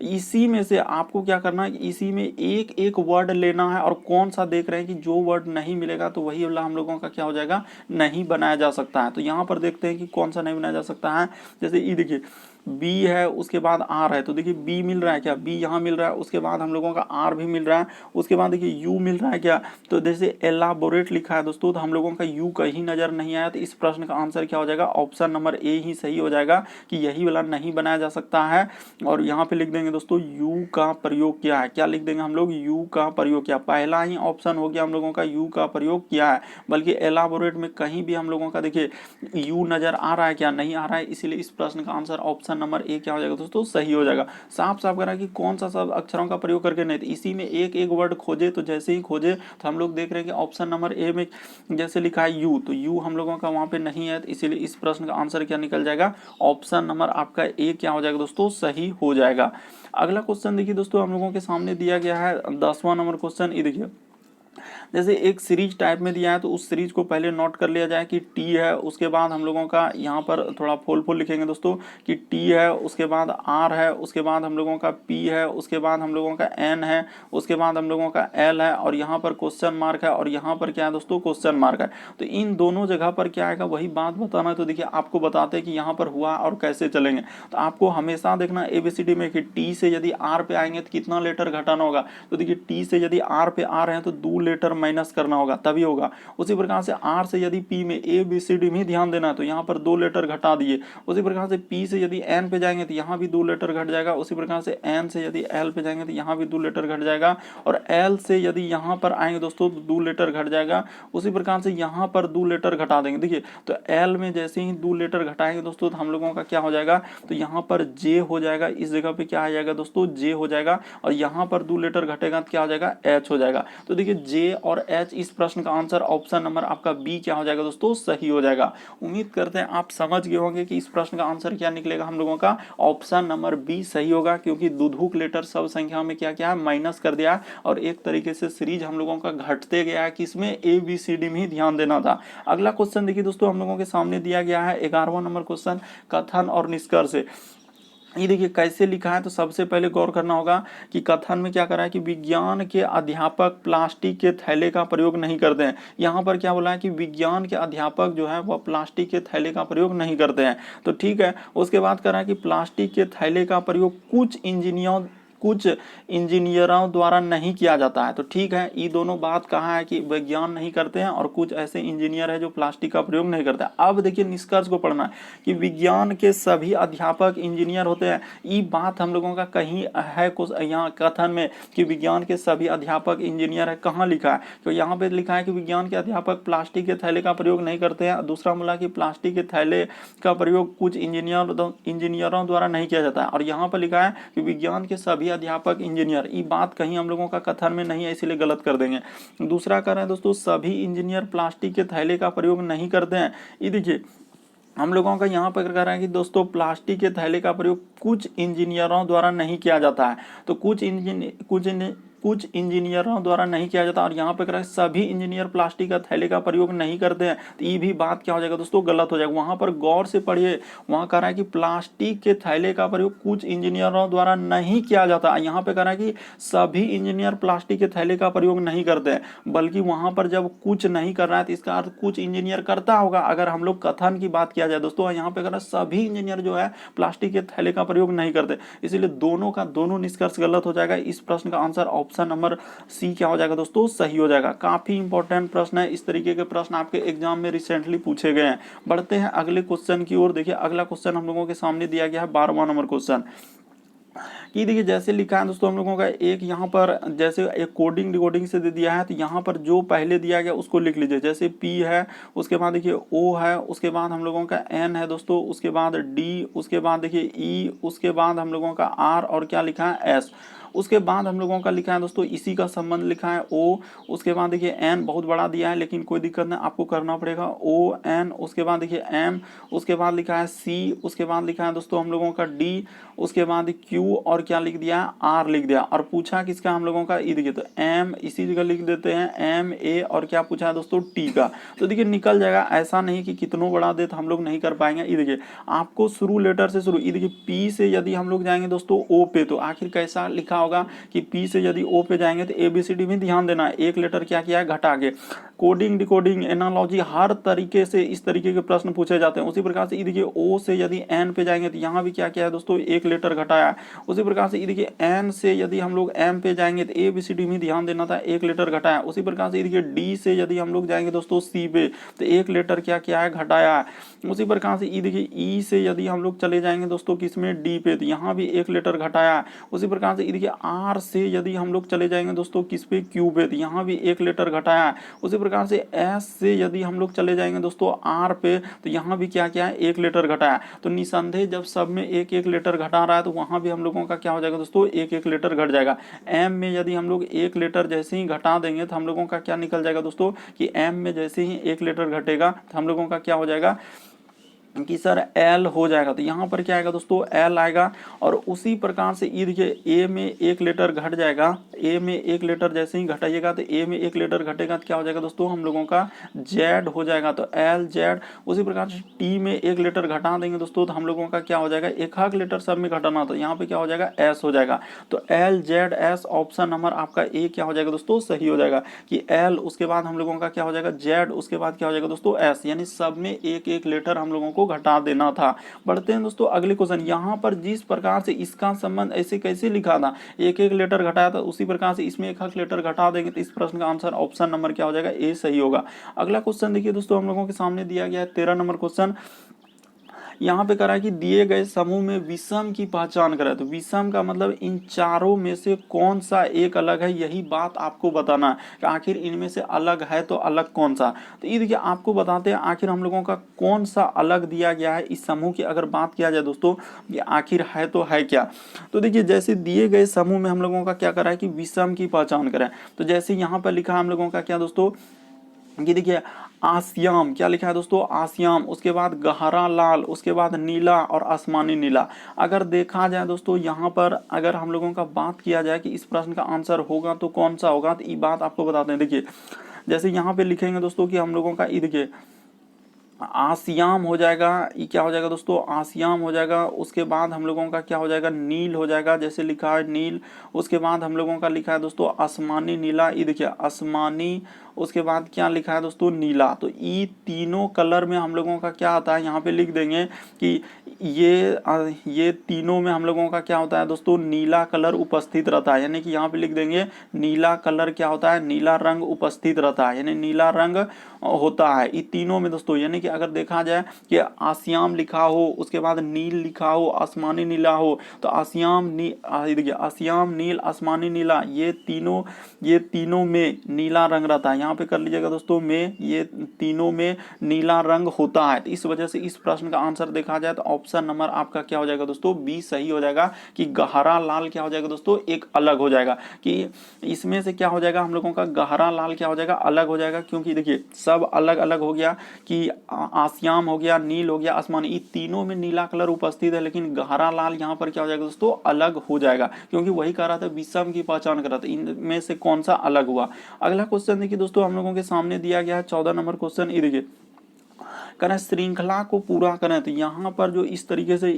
इसी में से आपको क्या करना है, इसी में एक एक वर्ड लेना है और कौन सा देख रहे हैं कि जो वर्ड नहीं मिलेगा तो वही वाला हम लोगों का क्या हो जाएगा नहीं बनाया जा सकता है। तो यहाँ पर देखते हैं कि कौन सा नहीं बनाया जा सकता है। जैसे ये देखिए बी है, उसके बाद आर है, तो देखिए बी मिल रहा है क्या, बी यहाँ मिल रहा है, उसके बाद हम लोगों का आर भी मिल रहा है, उसके बाद देखिए यू मिल रहा है क्या, तो जैसे एलाबोरेट लिखा है दोस्तों तो हम लोगों का यू कहीं नजर नहीं आया, तो इस प्रश्न का आंसर क्या हो जाएगा ऑप्शन नंबर ए ही सही हो जाएगा कि यही वाला नहीं बनाया जा सकता है। और यहाँ पे लिख देंगे दोस्तों यू का प्रयोग किया है, क्या लिख देंगे हम लोग यू का प्रयोग किया, पहला ही ऑप्शन हो गया हम लोगों का यू का प्रयोग किया है। बल्कि एलाबोरेट में कहीं भी हम लोगों का देखिए यू नजर आ रहा है क्या, नहीं आ रहा है, इसीलिए इस प्रश्न का आंसर ऑप्शन नंबर ए क्या हो जाएगा दोस्तों सही हो जाएगा। साफ साफ करा कि कौन सा सब अक्षरों का प्रयोग करके नहीं, तो इसी में एक एक वर्ड खोजे, तो जैसे ही खोजे तो हम लोग देख रहे हैं कि ऑप्शन नंबर ए में जैसे लिखा है यू, तो यू हम लोगों का वहां पे नहीं है, तो इसीलिए इस प्रश्न का आंसर क्या निकल जाएगा ऑप्शन नंबर आपका ए क्या हो जाएगा दोस्तों सही हो जाएगा। अगला क्वेश्चन देखिए दोस्तों, हम लोगों के सामने दिया गया है 10वां नंबर क्वेश्चन। ये देखिए जैसे एक सीरीज टाइप में दिया है तो उस सीरीज को पहले नोट कर लिया जाए कि टी है, उसके बाद हम लोगों का यहाँ पर थोड़ा फुल लिखेंगे दोस्तों कि टी है, उसके बाद आर है, उसके बाद हम लोगों का पी है, उसके बाद हम लोगों का एन है, उसके बाद हम लोगों का एल है और यहाँ पर क्वेश्चन मार्क है और यहाँ पर क्या है दोस्तों क्वेश्चन मार्क है। तो इन दोनों जगह पर क्या आएगा वही बात बताना है। तो देखिए आपको बताते हैं कि यहाँ पर हुआ और कैसे चलेंगे, तो आपको हमेशा देखना एबीसीडी में कि टी से यदि आर पे आएंगे तो कितना लेटर घटाना होगा। तो देखिए टी से यदि आर पे आ रहे हैं तो 2 लेटर माइनस करना होगा तभी होगा। उसी प्रकार से आर से यदि पी में ए बी सी डी में ध्यान देना है तो यहाँ पर 2 लेटर घटा दिए। उसी प्रकार से पी से यदि एन पे जाएंगे तो यहाँ भी 2 लेटर घट जाएगा। उसी प्रकार से एन से यदि एल पे जाएंगे तो यहाँ भी 2 लेटर घट जाएगा। और एल से यदि यहाँ पर आएंगे दोस्तों तो 2 लेटर घट जाएगा। उसी प्रकार से यहाँ पर 2 लेटर घटा देंगे। देखिए तो एल में जैसे ही 2 लेटर घटाएंगे दोस्तों तो हम लोगों का क्या हो जाएगा, तो यहाँ पर जे हो जाएगा। इस जगह पे क्या आ जाएगा दोस्तों, जे हो जाएगा। और यहाँ पर 2 लेटर घटेगा तो क्या हो जाएगा, एच हो जाएगा। तो देखिए जे और एच, इस प्रश्न का आंसर ऑप्शन नंबर आपका बी क्या हो जाएगा दोस्तों, सही हो जाएगा। उम्मीद करते हैं आप समझ गए होंगे कि इस प्रश्न का आंसर क्या निकलेगा हम लोगों का, ऑप्शन नंबर बी सही होगा। क्योंकि दुधुक लेटर सब संख्या में क्या क्या है, माइनस कर दिया और एक तरीके से सीरीज हम लोगों का घटते गया है, किसमें, ए बी सी डी में ही ध्यान देना था। अगला क्वेश्चन देखिए दोस्तों हम लोगों के सामने दिया गया है 11वां नंबर क्वेश्चन, कथन और निष्कर्ष। ये देखिए कैसे लिखा है, तो सबसे पहले गौर करना होगा कि कथन में क्या करा है कि विज्ञान के अध्यापक प्लास्टिक के थैले का प्रयोग नहीं करते हैं। यहाँ पर क्या बोला है कि विज्ञान के अध्यापक जो है वह प्लास्टिक के थैले का प्रयोग नहीं करते हैं, तो ठीक है। उसके बाद करा है कि प्लास्टिक के थैले का प्रयोग कुछ इंजीनियरों द्वारा नहीं किया जाता है, तो ठीक है। ये दोनों बात कहा है कि विज्ञान नहीं करते हैं और कुछ ऐसे इंजीनियर है जो प्लास्टिक का प्रयोग नहीं करते हैं। अब देखिए निष्कर्ष को पढ़ना है कि विज्ञान के सभी अध्यापक इंजीनियर होते हैं। ये बात हम लोगों का कहीं है कुछ यहाँ कथन में कि विज्ञान के सभी अध्यापक इंजीनियर है, कहाँ लिखा है, तो यहाँ पे लिखा है कि विज्ञान के अध्यापक प्लास्टिक के थैले का प्रयोग नहीं करते हैं। दूसरा बोला कि प्लास्टिक के थैले का प्रयोग कुछ इंजीनियरों द्वारा नहीं किया जाता है। और यहाँ पर लिखा है कि विज्ञान के सभी अध्यापक इंजीनियर, ये बात कहीं हम लोगों का कथन में नहीं है, इसीलिए गलत कर देंगे। दूसरा कर रहे हैं दोस्तों, सभी इंजीनियर प्लास्टिक के थैले का प्रयोग नहीं करते हैं। ये देखिए हम लोगों का यहाँ पर कह रहा है कि दोस्तों प्लास्टिक के थैले का प्रयोग कुछ इंजीनियरों द्वारा नहीं किया जाता है, तो कुछ इंजीनियरों द्वारा नहीं किया जाता। और यहाँ पे कह रहा है सभी इंजीनियर प्लास्टिक का थैले का प्रयोग नहीं करते हैं, तो ये भी बात क्या हो जाएगा दोस्तों, गलत हो जाएगा। वहां पर गौर से पढ़िए, वहां कह रहा है कि प्लास्टिक के थैले का प्रयोग कुछ इंजीनियरों द्वारा नहीं किया जाता। यहाँ पे कह रहा है कि सभी इंजीनियर प्लास्टिक के थैले का प्रयोग नहीं करते हैं, बल्कि वहां पर जब कुछ नहीं कर रहा है तो इसका अर्थ कुछ इंजीनियर करता होगा। अगर हम लोग कथन की बात किया जाए दोस्तों, यहाँ पे कह रहा है सभी इंजीनियर जो है प्लास्टिक के थैले का प्रयोग नहीं करते, इसीलिए दोनों निष्कर्ष गलत हो जाएगा। इस प्रश्न का आंसर ऑप्शन नंबर सी क्या हो जाएगा दोस्तों, सही हो जाएगा। काफी इंपॉर्टेंट प्रश्न है, इस तरीके के प्रश्न आपके एग्जाम में रिसेंटली पूछे गए हैं। बढ़ते हैं अगले क्वेश्चन की ओर। देखिए अगला क्वेश्चन हम लोगों के सामने दिया गया है 12वां नंबर क्वेश्चन कि देखिए जैसे लिखा है दोस्तों हम लोगों का एक यहाँ पर जैसे एक कोडिंग डिकोडिंग से दे दिया है, तो यहाँ पर जो पहले दिया गया उसको लिख लीजिए। जैसे P है, उसके बाद देखिए O है, उसके बाद हम लोगों का N है दोस्तों, उसके बाद D, उसके बाद देखिए E, उसके बाद हम लोगों का R और क्या लिखा है S। उसके बाद हम लोगों का लिखा है दोस्तों इसी का संबंध लिखा है O। उसके बाद देखिए N बहुत बड़ा दिया है लेकिन कोई दिक्कत नहीं, आपको करना पड़ेगा O N। उसके बाद देखिए M, उसके बाद लिखा है C, उसके बाद लिखा है दोस्तों हम लोगों का D, उसके बाद Q और क्या लिख दिया R लिख दिया। और पूछा किसका हम लोगों का, ये देखिए तो M इसी जगह लिख देते हैं M A और क्या पूछा है दोस्तों T का, तो देखिए निकल जाएगा। ऐसा नहीं कि कितनों बड़ा दे तो हम लोग नहीं कर पाएंगे। ये देखिए आपको शुरू लेटर से शुरू, ये देखिए P से यदि हम लोग जाएंगे दोस्तों O पे, तो आखिर कैसा लिखा होगा कि P से यदि O पे जाएंगे तो ABCD में ध्यान देना है, एक लेटर क्या किया है घटा के। कोडिंग डिकोडिंग एनालॉजी हर तरीके से इस तरीके के प्रश्न पूछे जाते हैं। उसी प्रकार से ये देखिए O से यदि N पे जाएंगे तो यहाँ भी क्या किया है दोस्तों, एक लेटर घटाया है। उसी प्रकार से ये देखिए N से यदि हम लोग M पे जाएंगे तो ABCD में ध्यान देना था, एक लेटर घटाया। उसी प्रकार से ये देखिए D से यदि हम लोग जाएंगे दोस्तों C पे तो एक लेटर क्या किया है, घटाया है। उसी प्रकार से ये देखिए E से यदि हम लोग चले जाएंगे दोस्तों किसमें, D पे, तो यहाँ भी एक लेटर घटाया है। उसी प्रकार से ये देखिए R से यदि हम लोग चले जाएंगे दोस्तों किस पे, Q पे, तो यहाँ भी एक लेटर घटाया है। उसी प्रकार से S से यदि हम लोग चले जाएंगे दोस्तों R पे, तो यहाँ भी क्या किया है, एक लेटर घटाया है। तो निसंदेह जब सब में एक एक लेटर घटा रहा है तो वहाँ भी हम लोगों का क्या हो जाएगा दोस्तों, एक एक लेटर घट जाएगा। M में यदि हम लोग एक लेटर जैसे ही घटा देंगे तो हम लोगों का क्या निकल जाएगा दोस्तों कि M में जैसे ही एक लेटर घटेगा तो हम लोगों का क्या हो जाएगा कि सर L हो जाएगा। तो यहाँ पर क्या आएगा दोस्तों, L आएगा। और उसी प्रकार से ये देखिए A में एक लेटर घट जाएगा, A में एक लेटर जैसे ही घटाइएगा तो A में एक लेटर घटेगा तो क्या हो जाएगा दोस्तों, हम लोगों का Z हो जाएगा, तो L Z। उसी प्रकार से T में एक लेटर घटा देंगे दोस्तों तो हम लोगों का क्या हो जाएगा, एक आध लेटर सब में घटाना, तो यहाँ पे क्या हो जाएगा, S हो जाएगा। तो L Z S option number आपका A क्या हो जाएगा दोस्तों, सही हो जाएगा कि L, उसके बाद हम लोगों का क्या हो जाएगा Z, उसके बाद क्या हो जाएगा दोस्तों S, यानी सब में एक एक लेटर हम लोगों को घटा देना था। बढ़ते हैं दोस्तों अगले क्वेश्चन। यहाँ पर जिस प्रकार से इसका संबंध ऐसे कैसे लिखा था, एक एक लेटर घटाया था, उसी प्रकार से इसमें एक लेटर घटा देंगे तो इस प्रश्न का आंसर ऑप्शन नंबर क्या हो जाएगा, ए सही होगा। अगला क्वेश्चन देखिए दोस्तों, हम लोगों के सामने दिया गया है 13 नंबर क्वेश्चन। यहाँ पे करा कि दिए गए समूह में विषम की पहचान करें। तो विषम का मतलब इन चारों में से कौन सा एक अलग है, यही बात आपको बताना है कि आखिर इनमें से अलग है तो अलग कौन सा। तो ये देखिए आपको बताते हैं आखिर हम लोगों का कौन सा अलग दिया गया है इस समूह की। अगर बात किया जाए दोस्तों ये आखिर है तो है क्या, तो देखिए जैसे दिए गए समूह में हम लोगों का क्या करा है कि विषम की पहचान करें। तो जैसे यहाँ पर लिखा है हम लोगों का क्या दोस्तों, ये देखिए आसियाम, क्या लिखा है दोस्तों, आसियाम, उसके बाद गहरा लाल, उसके बाद नीला और आसमानी नीला। अगर देखा जाए दोस्तों यहाँ पर अगर हम लोगों का बात किया जाए कि इस प्रश्न का आंसर होगा तो कौन सा होगा, तो ये बात आपको बताते हैं। देखिए जैसे यहाँ पे लिखेंगे दोस्तों कि हम लोगों का ये देखिए आसियाम हो जाएगा, ये क्या हो जाएगा दोस्तों, आसियाम हो जाएगा। उसके बाद हम लोगों का क्या हो जाएगा, नील हो जाएगा, जैसे लिखा है नील। उसके बाद हम लोगों का लिखा है दोस्तों आसमानी नीला, ये देखिए आसमानी। उसके बाद क्या लिखा है दोस्तों, नीला। तो ये तीनों कलर में हम लोगों का क्या आता है, यहाँ पे लिख देंगे कि ये तीनों में हम लोगों का क्या होता है दोस्तों, नीला कलर उपस्थित रहता है। यानी कि यहाँ पे लिख देंगे नीला कलर क्या होता है, नीला रंग उपस्थित रहता है, यानी नीला रंग होता है ये तीनों में दोस्तों। यानी कि अगर देखा जाए कि आसियाम लिखा हो, उसके बाद नील लिखा हो, आसमानी नीला हो, तो देखिए आसियाम, नील, आसमानी नीला, ये तीनों में नीला रंग रहता है। यहाँ पे कर लीजिएगा दोस्तों में, ये तीनों में नीला रंग होता है। तो इस वजह से इस प्रश्न का आंसर देखा जाए तो ऑप्शन नंबर आपका क्या हो जाएगा दोस्तों, बी सही हो जाएगा कि गहरा लाल क्या हो जाएगा दोस्तों, एक अलग हो जाएगा। कि इसमें से क्या हो जाएगा हम लोगों का गहरा लाल क्या हो जाएगा, अलग हो जाएगा। क्योंकि देखिए सब अलग अलग हो गया कि आसियाम हो गया, नील हो गया, आसमानी, ये तीनों में नीला कलर उपस्थित है, लेकिन गहरा लाल यहाँ पर क्या हो जाएगा दोस्तों, अलग हो जाएगा। क्योंकि वही कह रहा था विषम की पहचान कर रहा था, इनमें से कौन सा अलग हुआ। अगला क्वेश्चन देखिए दोस्तों हम लोगों के सामने दिया गया है 14 नंबर क्वेश्चन। ये देखिए करें श्रृंखला को पूरा करें। तो यहाँ पर जो इस तरीके से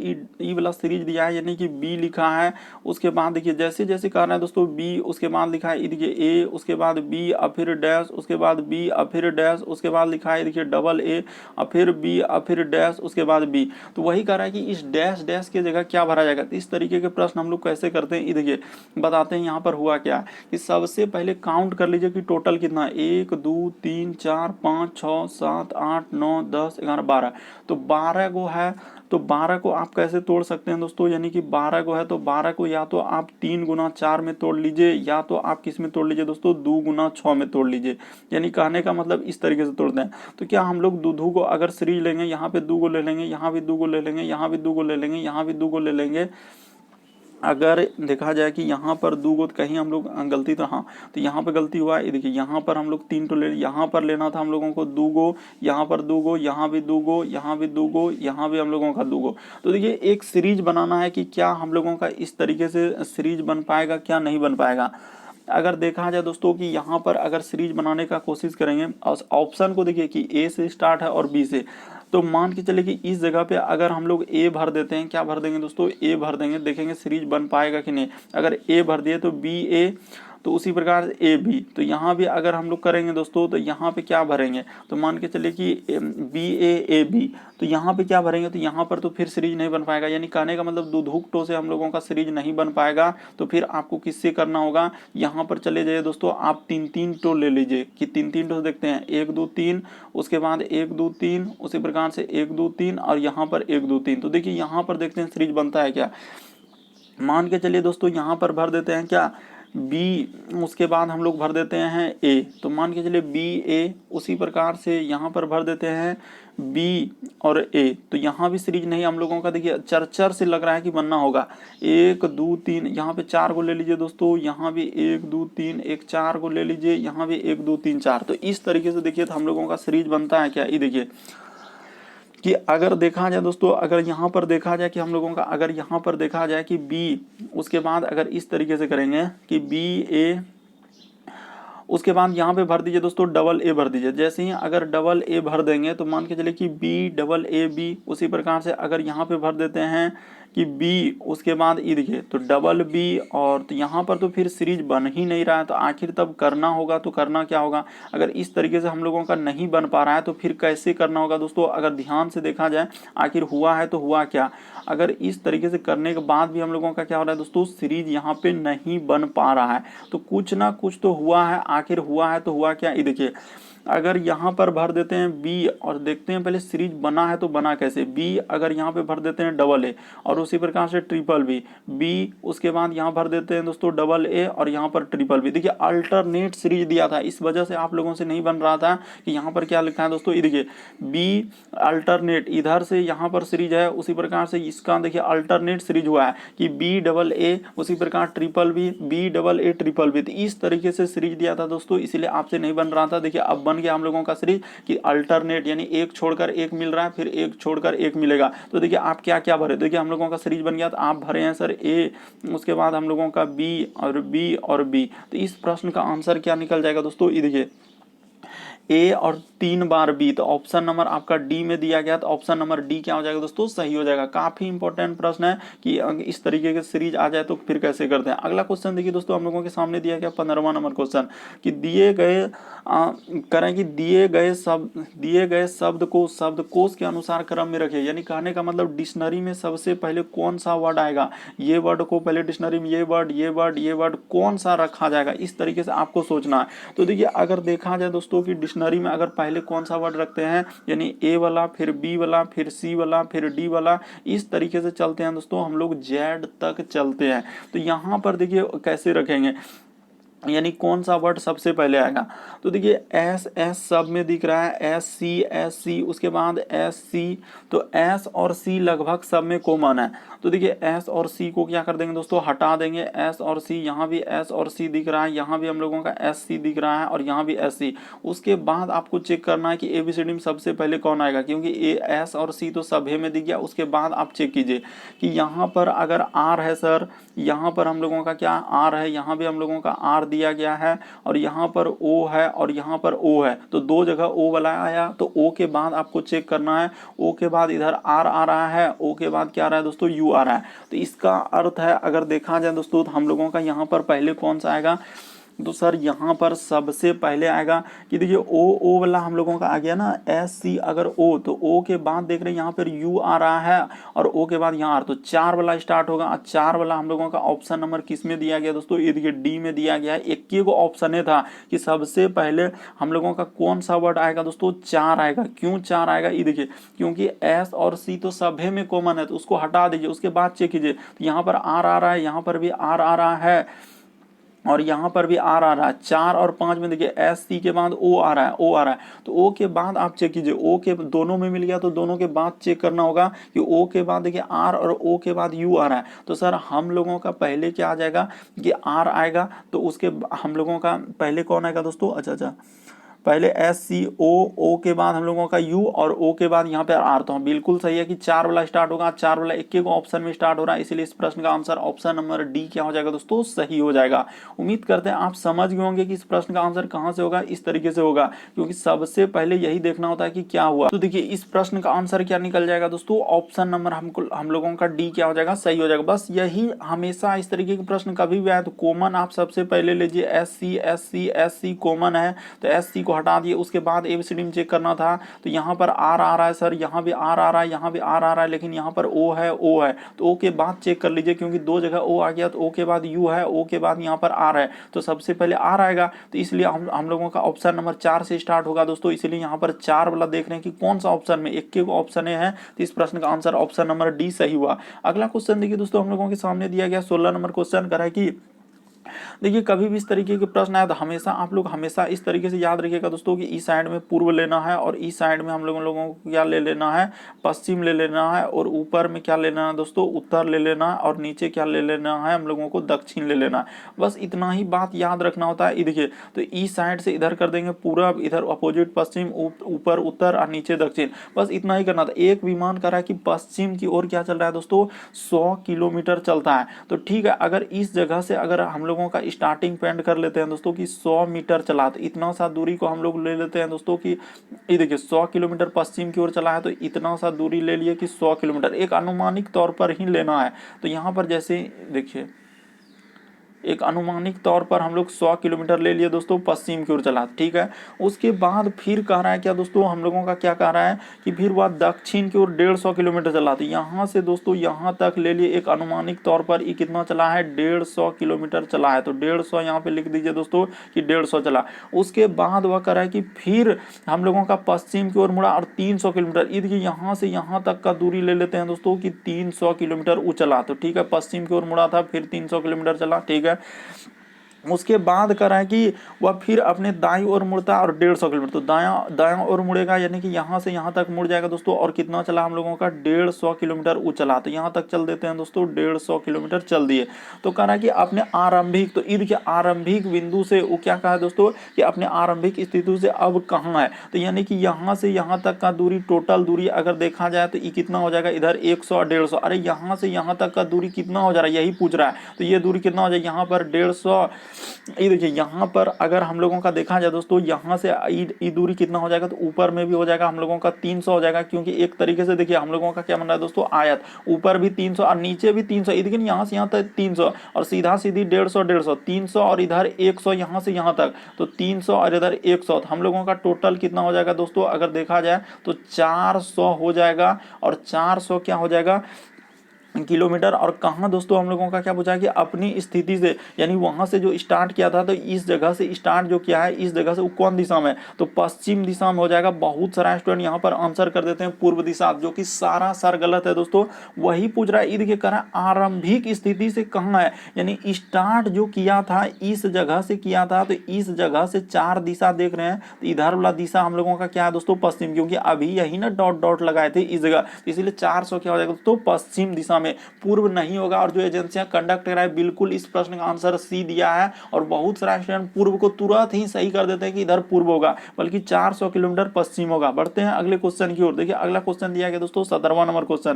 ई वाला सीरीज दिया है, यानी कि बी लिखा है, उसके बाद देखिए जैसे जैसे कर रहे हैं दोस्तों बी, उसके बाद लिखा है देखिए ए, उसके बाद बी और फिर डैश, उसके बाद बी और फिर डैश, उसके बाद लिखा है देखिए डबल ए और फिर बी और फिर डैश, उसके बाद बी। तो वही कह रहा है कि इस डैश डैश की जगह क्या भरा जाएगा। तो इस तरीके के प्रश्न हम लोग कैसे करते हैं, ये देखिए बताते हैं। यहाँ पर हुआ क्या कि सबसे पहले काउंट कर लीजिए कि टोटल कितना, 1 2 3 4 5 6 7 8 9 10 11 12। तो 12 गो है, तो 12 को आप कैसे तोड़ सकते हैं दोस्तों, यानी कि 12 को है तो 12 को या तो आप 3 गुना 4 में तोड़ लीजिए, या तो आप किस में तोड़ लीजिए दोस्तों, 2 गुना 6 में तोड़ लीजिए। यानी कहने का मतलब इस तरीके से तोड़ते हैं। तो क्या हम लोग दूधू को अगर सीरीज लेंगे, यहाँ पे 2 गो ले लेंगे, यहाँ भी 2 गो ले लेंगे, यहाँ भी 2 गो ले लेंगे, यहाँ भी 2 गो ले लेंगे। अगर देखा जाए कि यहाँ पर 2 गो कहीं हम लोग गलती, तो हाँ तो यहाँ पे गलती हुआ है। देखिए यहाँ पर हम लोग 3 तो ले, यहाँ पर लेना था हम लोगों को 2 गो, यहाँ पर 2 गो, यहाँ भी 2 गो, यहाँ भी 2 गो, यहाँ भी हम लोगों का 2 गो। तो देखिए एक सीरीज बनाना है कि क्या हम लोगों का इस तरीके से सीरीज बन पाएगा, क्या नहीं बन पाएगा। अगर देखा जाए दोस्तों कि यहाँ पर अगर सीरीज बनाने का कोशिश करेंगे, ऑप्शन को देखिए कि ए से स्टार्ट है और बी से, तो मान के चले कि इस जगह पे अगर हम लोग ए भर देते हैं, क्या भर देंगे दोस्तों, ए भर देंगे, देखेंगे सीरीज बन पाएगा कि नहीं। अगर ए भर दिए तो बी ए, तो उसी प्रकार ए बी। तो यहाँ भी अगर हम लोग करेंगे दोस्तों तो यहाँ पे क्या भरेंगे, तो मान के चले कि बी ए बी, तो यहाँ पे क्या भरेंगे, तो यहाँ पर तो फिर सीरीज नहीं बन पाएगा। यानी कहने का मतलब दुधुकटो से हम लोगों का सीरीज नहीं बन पाएगा। तो फिर आपको किससे करना होगा, यहाँ पर चले जाइए दोस्तों, आप 3 टो ले लीजिए कि 3 टो देखते हैं, 1 2 3, उसके बाद 1 2 3, उसी प्रकार से 1 2 3 और यहाँ पर 1 2 3। तो देखिए यहाँ पर देखते हैं सीरीज बनता है क्या। मान के चलिए दोस्तों यहाँ पर भर देते हैं क्या, बी, उसके बाद हम लोग भर देते हैं ए। तो मान के चलिए बी ए, उसी प्रकार से यहाँ पर भर देते हैं बी और ए। तो यहाँ भी सीरीज नहीं हम लोगों का, देखिए चर से लग रहा है कि बनना होगा। 1 2 3, यहाँ पे 4 को ले लीजिए दोस्तों, यहाँ भी 1 2 3, एक 4 को ले लीजिए, यहाँ भी 1 2 3 4। तो इस तरीके से देखिए तो हम लोगों का सीरीज बनता है क्या। ये देखिए कि अगर देखा जाए दोस्तों, अगर यहाँ पर देखा जाए कि हम लोगों का, अगर यहाँ पर देखा जाए कि बी, उसके बाद अगर इस तरीके से करेंगे कि बी ए, उसके बाद यहाँ पे भर दीजिए दोस्तों डबल ए भर दीजिए। जैसे ही अगर डबल ए भर देंगे तो मान के चलिए कि बी डबल ए बी, उसी प्रकार से अगर यहाँ पे भर देते हैं कि बी, उसके बाद ई देखिए तो डबल बी, और तो यहाँ पर तो फिर सीरीज बन ही नहीं रहा है, तो आखिर तब करना होगा तो करना क्या होगा। अगर इस तरीके से हम लोगों का नहीं बन पा रहा है तो फिर कैसे करना होगा दोस्तों। अगर ध्यान से देखा जाए आखिर हुआ है तो हुआ क्या, अगर इस तरीके से करने के बाद भी हम लोगों का क्या हो रहा है दोस्तों, सीरीज यहाँ पे नहीं बन पा रहा है, तो कुछ ना कुछ तो हुआ है। आखिर हुआ है तो हुआ क्या, ये देखिए अगर यहाँ पर भर देते हैं बी और देखते हैं पहले सीरीज बना है तो बना कैसे। बी अगर यहाँ पे भर देते हैं डबल ए और उसी प्रकार से ट्रिपल बी, बी उसके बाद यहाँ भर देते हैं दोस्तों डबल ए और यहाँ पर ट्रिपल बी। देखिए अल्टरनेट सीरीज दिया था, इस वजह से आप लोगों से नहीं बन रहा था कि यहाँ पर क्या लिखा है दोस्तों। ये देखिए बी अल्टरनेट, इधर से यहाँ पर सीरीज है, उसी प्रकार से इसका देखिए अल्टरनेट सीरीज हुआ है कि बी डबल ए उसी प्रकार triple B, B double A triple B, तो इस तरीके से सीरीज दिया था दोस्तों, इसलिए आपसे नहीं बन रहा था। देखिए अब बन गया हम लोगों का सीरीज कि अल्टरनेट, यानी एक छोड़कर एक मिल रहा है, फिर एक छोड़कर एक मिलेगा। तो देखिए आप क्या क्या भरे, देखिए हम लोगों का सीरीज बन गया, तो आप भरे हैं सर ए, उसके बाद हम लोगों का बी और बी और बी। तो इस प्रश्न का आंसर क्या निकल जाएगा दोस्तों, ये देखिए ए और 3 बार बी, तो ऑप्शन नंबर आपका डी में दिया गया, तो ऑप्शन नंबर डी क्या हो जाएगा दोस्तों, सही हो जाएगा। काफी इंपॉर्टेंट प्रश्न है कि इस तरीके के सीरीज आ जाए तो फिर कैसे करते हैं। अगला क्वेश्चन देखिए दोस्तों, हम लोगों के सामने दिया गया 15वां नंबर क्वेश्चन कि दिए गए करें कि दिए गए शब्द को शब्दकोश के अनुसार क्रम में रखें। यानी कहने का मतलब डिक्शनरी में सबसे पहले कौन सा वर्ड आएगा, ये वर्ड को पहले डिक्शनरी में ये वर्ड कौन सा रखा जाएगा, इस तरीके से आपको सोचना है। तो देखिए अगर देखा जाए दोस्तों कि डिक्शनरी में अगर पहले कौन सा वर्ड रखते हैं, यानी ए वाला, फिर बी वाला, फिर सी वाला, फिर डी वाला, इस तरीके से चलते हैं दोस्तों, हम लोग जेड तक चलते हैं। तो यहाँ पर देखिए कैसे रखेंगे, यानी कौन सा वर्ड सबसे पहले आएगा। तो देखिए एस एस सब में दिख रहा है एस सी, उसके बाद एस सी, तो एस और सी लगभग सब में कॉमन है। तो देखिए एस और सी को क्या कर देंगे दोस्तों, हटा देंगे। एस और सी, यहाँ भी एस और सी दिख रहा है, यहाँ भी हम लोगों का एस सी दिख रहा है और यहाँ भी एस सी। उसके बाद आपको चेक करना है कि एबीसीडी में सबसे पहले कौन आएगा, क्योंकि ए एस और सी तो सभी में दिख गया। उसके बाद आप चेक कीजिए कि यहाँ पर अगर आर है सर, यहाँ पर हम लोगों का क्या आर है, यहाँ भी हम लोगों का आर दिया गया है, और यहाँ पर ओ है और यहाँ पर ओ है, तो दो जगह ओ वाला आया। तो ओ के बाद आपको चेक करना है, ओ के बाद इधर आर आ रहा है, ओ के बाद क्या आ रहा है दोस्तों, यू आ रहा है। तो इसका अर्थ है अगर देखा जाए दोस्तों, तो हम लोगों का यहाँ पर पहले कौन सा आएगा, तो सर यहाँ पर सबसे पहले आएगा कि देखिए ओ वाला हम लोगों का आ गया ना, एस सी अगर ओ, तो ओ के बाद देख रहे हैं यहाँ पर यू आ रहा है और ओ के बाद यहाँ आर, तो 4 वाला स्टार्ट होगा। 4 वाला हम लोगों का ऑप्शन नंबर किस में दिया गया दोस्तों, ये देखिए डी में दिया गया है। एक ही को ऑप्शन है था कि सबसे पहले हम लोगों का कौन सा वर्ड आएगा दोस्तों, 4 आएगा। क्यों 4 आएगा, ये देखिए क्योंकि एस और सी तो सभी में कॉमन है, तो उसको हटा दीजिए। उसके बाद चेक कीजिए, तो यहाँ पर आर आ रहा है, यहाँ पर भी आर आ रहा है और यहाँ पर भी आर आ रहा है। 4 और 5 में देखिए एस सी के बाद ओ आ रहा है, तो ओ के बाद आप चेक कीजिए, ओ के दोनों में मिल गया, तो दोनों के बाद चेक करना होगा कि ओ के बाद देखिए आर और ओ के बाद यू आ रहा है। तो सर हम लोगों का पहले क्या आ जाएगा कि आर आएगा, तो उसके हम लोगों का पहले कौन आएगा दोस्तों, अच्छा पहले एस सी ओ के बाद हम लोगों का यू और ओ के बाद यहाँ पे आर। तो बिल्कुल सही है कि 4 वाला स्टार्ट होगा, 4 वाला एक को ऑप्शन में स्टार्ट हो रहा है, इसलिए इस प्रश्न का आंसर ऑप्शन नंबर डी क्या हो जाएगा दोस्तों, सही हो जाएगा। उम्मीद करते हैं आप समझ गए होंगे कि इस प्रश्न का आंसर कहाँ से होगा, इस तरीके से होगा, क्योंकि सबसे पहले यही देखना होता है कि क्या हुआ। तो देखिए इस प्रश्न का आंसर क्या निकल जाएगा दोस्तों, ऑप्शन नंबर हम लोगों का डी क्या हो जाएगा, सही हो जाएगा। बस यही हमेशा इस तरीके के प्रश्न कभी भी आए तो कॉमन आप सबसे पहले लीजिए, एस सी कॉमन है, तो एस सी को हटा दिए। उसके बाद एबीसीडी में चेक करना था, तो यहाँ पर आर आ रहा है सर, यहाँ भी आर आ रहा है, यहाँ भी आर आ रहा है, लेकिन यहाँ पर ओ है, तो ओ के बाद चेक कर लीजिए, क्योंकि दो जगह ओ आ गया, तो ओ के बाद यू है, ओ के बाद यहाँ पर आर है, तो सबसे पहले आर आएगा। तो इसलिए हम लोगों का ऑप्शन नंबर 4 से स्टार्ट होगा दोस्तों, इसलिए यहाँ पर 4 वाला देख रहे हैं कि कौन सा ऑप्शन में, एक के ऑप्शन है, तो इस प्रश्न का आंसर ऑप्शन नंबर डी सही हुआ। अगला क्वेश्चन देखिए दोस्तों, हम लोगों के सामने दिया गया 16 नंबर क्वेश्चन कर है कि देखिए कभी भी इस तरीके के प्रश्न आए तो हमेशा आप लोग हमेशा इस तरीके से याद रखिएगा दोस्तों कि इस साइड में पूर्व लेना है और इस साइड में हम लोगों को क्या ले लेना है, पश्चिम ले लेना है, और ऊपर में क्या ले लेना है दोस्तों, उत्तर ले लेना है, और नीचे क्या ले लेना है, हम लोगों को दक्षिण ले लेना है। बस इतना ही बात याद रखना होता है। देखिए तो इस साइड से इधर कर देंगे पूरब, इधर अपोजिट पश्चिम, ऊपर उत्तर और नीचे दक्षिण, बस इतना ही करना था। एक विमान कर रहा है कि पश्चिम की ओर क्या चल रहा है दोस्तों, 100 किलोमीटर चलता है। तो ठीक है, अगर इस जगह से अगर हम लोगों का स्टार्टिंग पॉइंट कर लेते हैं दोस्तों कि 100 मीटर चला, तो इतना सा दूरी को हम लोग ले लेते हैं दोस्तों कि ये देखिए 100 किलोमीटर पश्चिम की ओर चला है, तो इतना सा दूरी ले लिए कि 100 किलोमीटर, एक अनुमानिक तौर पर ही लेना है। तो यहाँ पर जैसे देखिए एक अनुमानिक तौर पर हम लोग 100 किलोमीटर ले लिए दोस्तों, पश्चिम की ओर चला, ठीक है। उसके बाद फिर कह रहा है क्या दोस्तों, हम लोगों का क्या कह रहा है कि फिर वह दक्षिण की ओर 150 किलोमीटर चला, तो यहाँ से दोस्तों यहाँ तक ले लिए एक अनुमानिक तौर पर ये कितना चला है, 150 किलोमीटर चला है। तो 150 यहाँ पे लिख दीजिए दोस्तों कि 150 चला। उसके बाद वह कह रहा है कि फिर हम लोगों का पश्चिम की ओर मुड़ा और 300 किलोमीटर, ये देखिए यहाँ से यहाँ तक का दूरी ले लेते हैं दोस्तों कि 300 किलोमीटर वो चला, तो ठीक है, पश्चिम की ओर मुड़ा था, फिर 300 किलोमीटर चला, ठीक है। उसके बाद कह रहा है कि वह फिर अपने दाईं ओर मुड़ता है और 150 किलोमीटर, तो दायां ओर मुड़ेगा, यानी कि यहाँ से यहाँ तक मुड़ जाएगा दोस्तों। और कितना चला हम लोगों का, 150 किलोमीटर वो चला, तो यहाँ तक चल देते हैं दोस्तों, 150 किलोमीटर चल दिए। तो कह रहा है कि अपने आरंभिक, तो ईद के आरंभिक बिंदु से वो क्या कहा है दोस्तों कि अपने आरंभिक स्थिति से अब कहाँ है, तो यानी कि यहाँ से यहाँ तक का दूरी, टोटल दूरी अगर देखा जाए तो ये कितना हो जाएगा, इधर 100 और 150, अरे यहाँ से यहाँ तक का दूरी कितना हो जा रहा है, यही पूछ रहा है। तो ये दूरी कितना हो जाएगा, यहाँ पर 150, ये देखिए यहाँ पर अगर हम लोगों का देखा जाए दोस्तों, यहाँ से ई दूरी कितना हो जाएगा, तो ऊपर में भी हो जाएगा हम लोगों का 300 हो जाएगा, क्योंकि एक तरीके से देखिए हम लोगों का क्या बन रहा है दोस्तों, आयत, ऊपर भी 300 और नीचे भी 300, लेकिन यहाँ से यहाँ तक 300 और सीधा सीधी 150 150, 300 और इधर 100 यहाँ से यहाँ तक, तो 300 और इधर 100, हम लोगों का टोटल कितना हो जाएगा दोस्तों, अगर देखा जाए तो 400 हो जाएगा। और 400 क्या हो जाएगा किलोमीटर। और कहाँ दोस्तों हम लोगों का क्या पूछा है कि अपनी स्थिति से, यानी वहां से जो स्टार्ट किया था, तो इस जगह से स्टार्ट जो किया है, इस जगह से वो कौन दिशा में, तो पश्चिम दिशा में हो जाएगा। बहुत सारा स्टूडेंट यहाँ पर आंसर कर देते हैं पूर्व दिशा, जो कि सारा सर गलत है दोस्तों। वही पूछ रहा है, ईद के कह रहा है आरंभिक स्थिति से कहाँ है, यानी स्टार्ट जो किया था इस जगह से किया था, तो इस जगह से 4 दिशा देख रहे हैं, तो इधर वाला दिशा हम लोगों का क्या है दोस्तों, पश्चिम, क्योंकि अभी यही ना डॉट डॉट लगाए थे इस जगह, इसीलिए 400 क्या हो जाएगा दोस्तों, पश्चिम दिशा में, पूर्व नहीं होगा। और जो एजेंसियां कंडक्ट कराए बिल्कुल इस प्रश्न का आंसर सी दिया है, और बहुत सारा स्टूडेंट पूर्व को तुरंत ही सही कर देते हैं कि इधर पूर्व होगा, बल्कि 400 किलोमीटर पश्चिम होगा। बढ़ते हैं अगले क्वेश्चन की ओर। देखिए अगला क्वेश्चन दिया गया दोस्तों 17वां नंबर क्वेश्चन,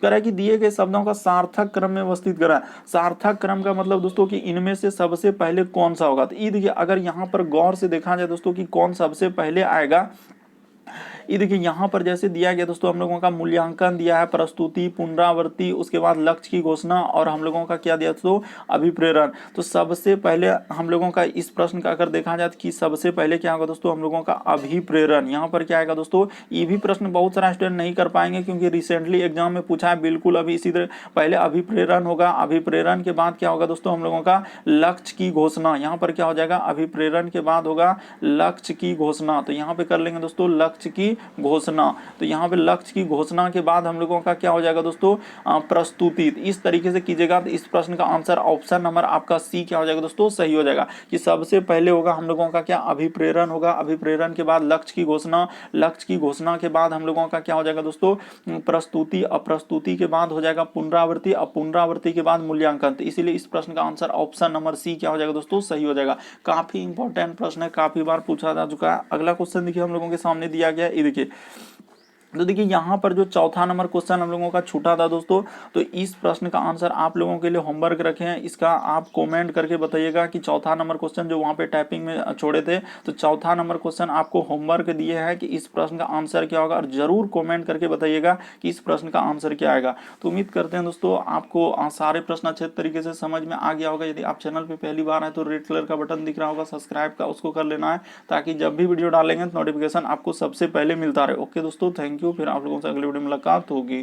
कह रहा है कि दिए गए शब्दों का सार्थक क्रम में व्यवस्थित करा। सार्थक क्रम का मतलब दोस्तों कि इनमें से सबसे पहले कौन सा होगा, तो ये देखिए अगर यहाँ पर गौर से देखा जाए दोस्तों कि कौन सबसे पहले आएगा, ये देखिए यहाँ पर जैसे दिया गया दोस्तों, हम लोगों का मूल्यांकन दिया है, प्रस्तुति, पुनरावृत्ति, उसके बाद लक्ष्य की घोषणा, और हम लोगों का क्या दिया दोस्तों, अभिप्रेरण। तो सबसे पहले हम लोगों का इस प्रश्न का अगर देखा जाए कि सबसे पहले क्या होगा दोस्तों, हम लोगों का अभिप्रेरण। यहाँ पर क्या आएगा दोस्तों, ये भी प्रश्न बहुत सारा स्टूडेंट नहीं कर पाएंगे, क्योंकि रिसेंटली एग्जाम में पूछा है बिल्कुल अभी इसी तरह। पहले अभिप्रेरण होगा, अभिप्रेरण के बाद क्या होगा दोस्तों, हम लोगों का लक्ष्य की घोषणा। यहाँ पर क्या हो जाएगा, अभिप्रेरण के बाद होगा लक्ष्य की घोषणा। तो यहाँ पे कर लेंगे दोस्तों लक्ष्य की घोषणा। तो यहाँ पे लक्ष्य की घोषणा के बाद हम लोगों का क्या हो जाएगा दोस्तों, प्रस्तुति। इस तरीके से कीजिएगा तो इस प्रश्न का आंसर ऑप्शन नंबर आपका सी क्या हो जाएगा दोस्तों, सही हो जाएगा। कि सबसे पहले होगा हम लोगों का क्या, अभिप्रेरण होगा, अभिप्रेरण के बाद लक्ष्य की घोषणा, लक्ष्य की घोषणा के बाद हम लोगों का क्या हो जाएगा दोस्तों, प्रस्तुति, और प्रस्तुति के बाद हो जाएगा पुनरावृत्ति, और पुनरावृत्ति के बाद मूल्यांकन। तो इसीलिए इस प्रश्न का आंसर ऑप्शन नंबर सी क्या हो जाएगा दोस्तों, सही हो जाएगा। काफी इंपॉर्टेंट प्रश्न है, काफी बार पूछा जा चुका है। अगला क्वेश्चन देखिए हम लोगों के सामने दिया गया है, ये देखिए। तो देखिए यहाँ पर जो चौथा नंबर क्वेश्चन हम लोगों का छूटा था दोस्तों, तो इस प्रश्न का आंसर आप लोगों के लिए होमवर्क रखे हैं, इसका आप कमेंट करके बताइएगा कि चौथा नंबर क्वेश्चन जो वहाँ पे टाइपिंग में छोड़े थे, तो चौथा नंबर क्वेश्चन आपको होमवर्क दिए हैं कि इस प्रश्न का आंसर क्या होगा, और जरूर कमेंट करके बताइएगा कि इस प्रश्न का आंसर क्या आएगा। तो उम्मीद करते हैं दोस्तों आपको सारे प्रश्न अच्छे तरीके से समझ में आ गया होगा। यदि आप चैनल पर पहली बार आए तो रेड कलर का बटन दिख रहा होगा सब्सक्राइब का, उसको कर लेना है, ताकि जब भी वीडियो डालेंगे तो नोटिफिकेशन आपको सबसे पहले मिलता रहे। ओके दोस्तों, थैंक यू। फिर आप लोगों से अगले वीडियो में मुलाकात होगी।